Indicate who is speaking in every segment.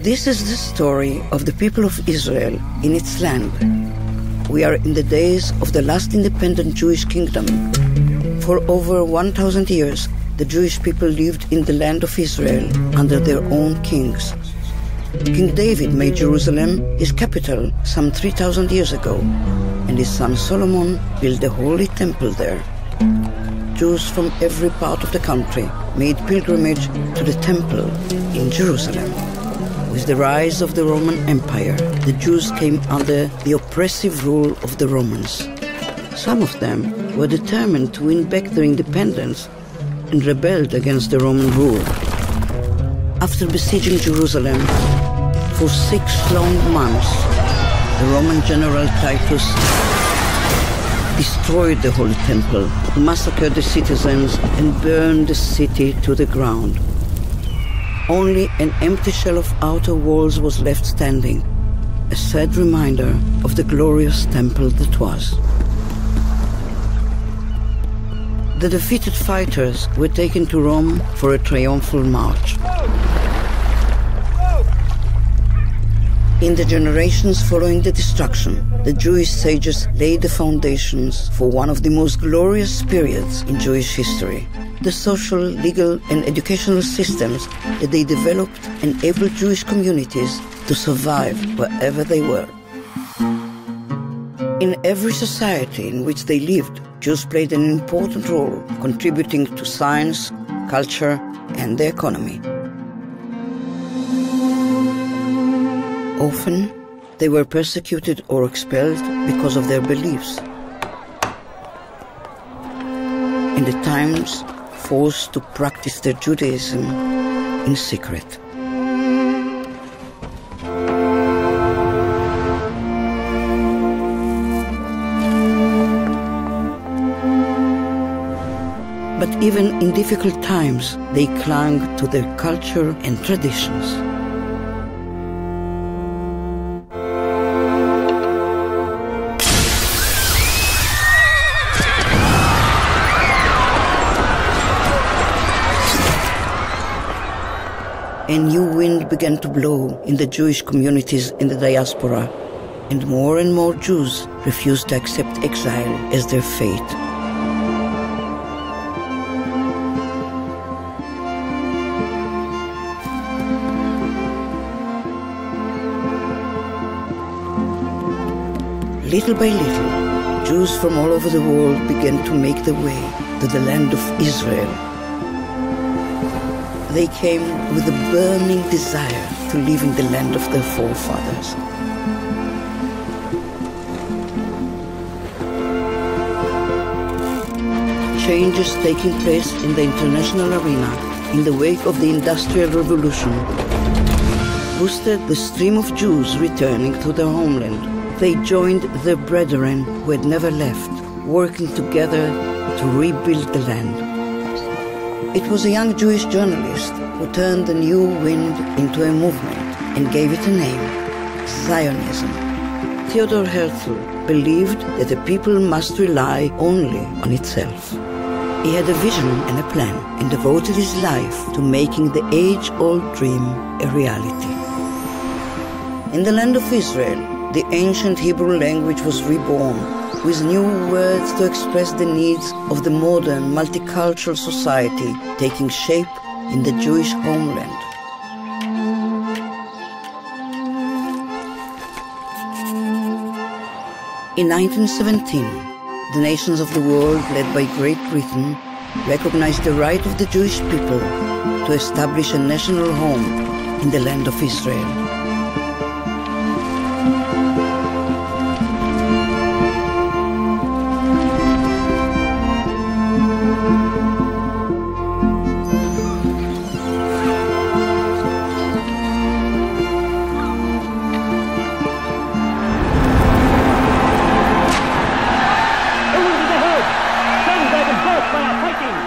Speaker 1: This is the story of the people of Israel in its land. We are in the days of the last independent Jewish kingdom. For over 1,000 years, the Jewish people lived in the land of Israel under their own kings. King David made Jerusalem his capital some 3,000 years ago, and his son Solomon built a holy temple there. Jews from every part of the country made pilgrimage to the temple in Jerusalem. With the rise of the Roman Empire, the Jews came under the oppressive rule of the Romans. Some of them were determined to win back their independence and rebelled against the Roman rule. After besieging Jerusalem for 6 long months, the Roman general Titus destroyed the Holy Temple, massacred the citizens, and burned the city to the ground. Only an empty shell of outer walls was left standing, a sad reminder of the glorious temple that was. The defeated fighters were taken to Rome for a triumphal march. In the generations following the destruction, the Jewish sages laid the foundations for one of the most glorious periods in Jewish history. The social, legal, and educational systems that they developed enabled Jewish communities to survive wherever they were. In every society in which they lived, Jews played an important role, contributing to science, culture, and the economy. Often, they were persecuted or expelled because of their beliefs, and at times forced to practice their Judaism in secret. But even in difficult times, they clung to their culture and traditions. A new wind began to blow in the Jewish communities in the diaspora, and more Jews refused to accept exile as their fate. Little by little, Jews from all over the world began to make their way to the land of Israel. They came with a burning desire to live in the land of their forefathers. Changes taking place in the international arena in the wake of the Industrial Revolution boosted the stream of Jews returning to their homeland. They joined their brethren who had never left, working together to rebuild the land. It was a young Jewish journalist who turned the new wind into a movement and gave it a name, Zionism. Theodor Herzl believed that a people must rely only on itself. He had a vision and a plan and devoted his life to making the age-old dream a reality. In the land of Israel, the ancient Hebrew language was reborn, with new words to express the needs of the modern multicultural society taking shape in the Jewish homeland. In 1917, the nations of the world, led by Great Britain, recognized the right of the Jewish people to establish a national home in the land of Israel.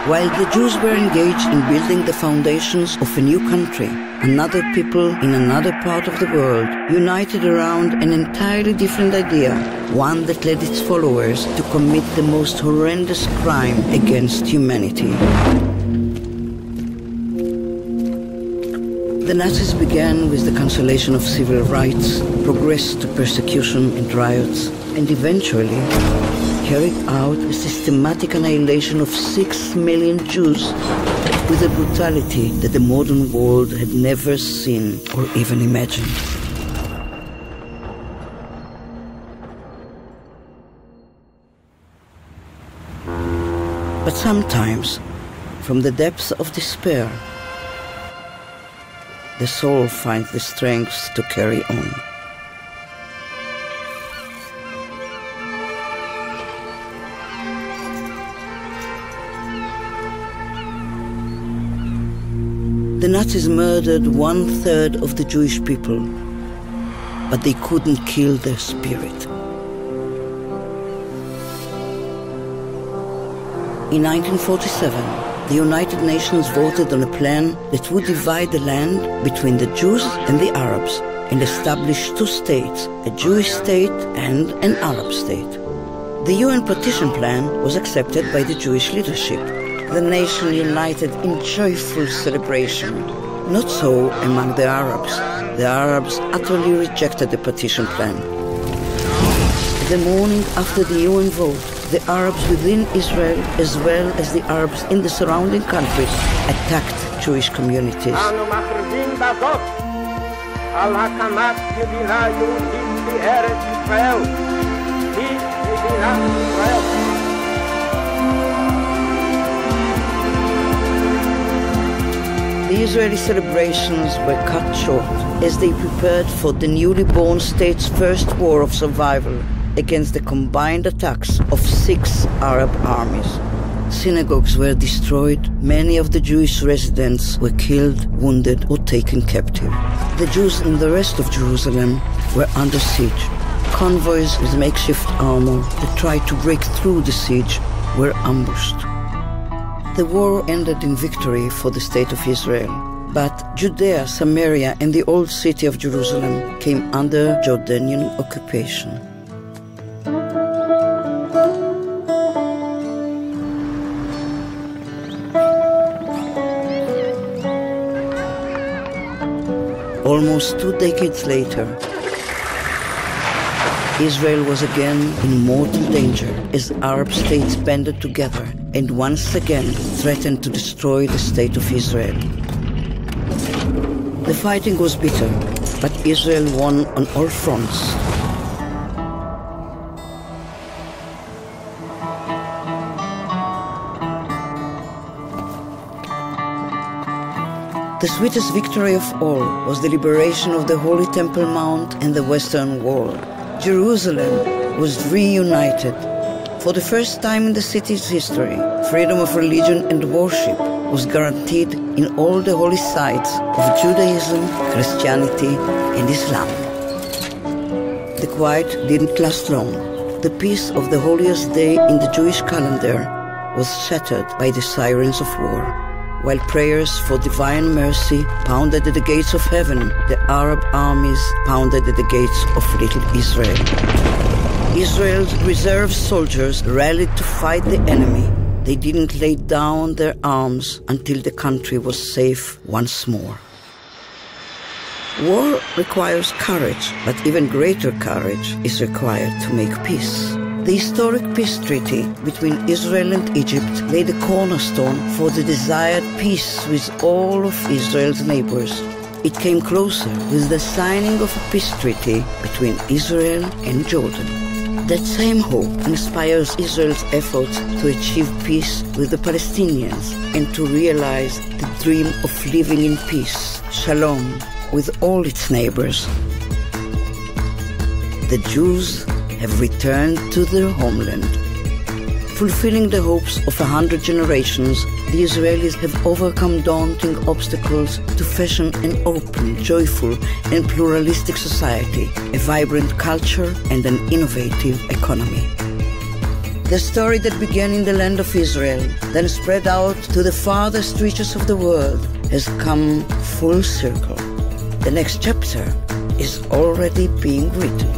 Speaker 1: While the Jews were engaged in building the foundations of a new country, another people in another part of the world united around an entirely different idea, one that led its followers to commit the most horrendous crime against humanity. The Nazis began with the cancellation of civil rights, progressed to persecution and riots, and eventually carried out a systematic annihilation of 6 million Jews with a brutality that the modern world had never seen or even imagined. But sometimes, from the depths of despair, the soul finds the strength to carry on. The Nazis murdered 1/3 of the Jewish people, but they couldn't kill their spirit. In 1947, the United Nations voted on a plan that would divide the land between the Jews and the Arabs and establish 2 states, a Jewish state and an Arab state. The UN partition plan was accepted by the Jewish leadership. The nation united in joyful celebration. Not so among the Arabs. The Arabs utterly rejected the partition plan. The morning after the UN vote, the Arabs within Israel, as well as the Arabs in the surrounding countries, attacked Jewish communities. The Israeli celebrations were cut short as they prepared for the newly born state's first war of survival against the combined attacks of 6 Arab armies. Synagogues were destroyed, many of the Jewish residents were killed, wounded, or taken captive. The Jews in the rest of Jerusalem were under siege. Convoys with makeshift armor that tried to break through the siege were ambushed. The war ended in victory for the State of Israel, but Judea, Samaria, and the old city of Jerusalem came under Jordanian occupation. Almost 2 decades later, Israel was again in mortal danger as Arab states banded together and once again threatened to destroy the State of Israel. The fighting was bitter, but Israel won on all fronts. The sweetest victory of all was the liberation of the Holy Temple Mount and the Western Wall. Jerusalem was reunited. For the first time in the city's history, freedom of religion and worship was guaranteed in all the holy sites of Judaism, Christianity, and Islam. The quiet didn't last long. The peace of the holiest day in the Jewish calendar was shattered by the sirens of war. While prayers for divine mercy pounded at the gates of heaven, the Arab armies pounded at the gates of little Israel. Israel's reserve soldiers rallied to fight the enemy. They didn't lay down their arms until the country was safe once more. War requires courage, but even greater courage is required to make peace. The historic peace treaty between Israel and Egypt laid a cornerstone for the desired peace with all of Israel's neighbors. It came closer with the signing of a peace treaty between Israel and Jordan. That same hope inspires Israel's efforts to achieve peace with the Palestinians and to realize the dream of living in peace, shalom, with all its neighbors. The Jews have returned to their homeland. Fulfilling the hopes of 100 generations, the Israelis have overcome daunting obstacles to fashion an open, joyful, and pluralistic society, a vibrant culture, and an innovative economy. The story that began in the land of Israel, then spread out to the farthest reaches of the world, has come full circle. The next chapter is already being written.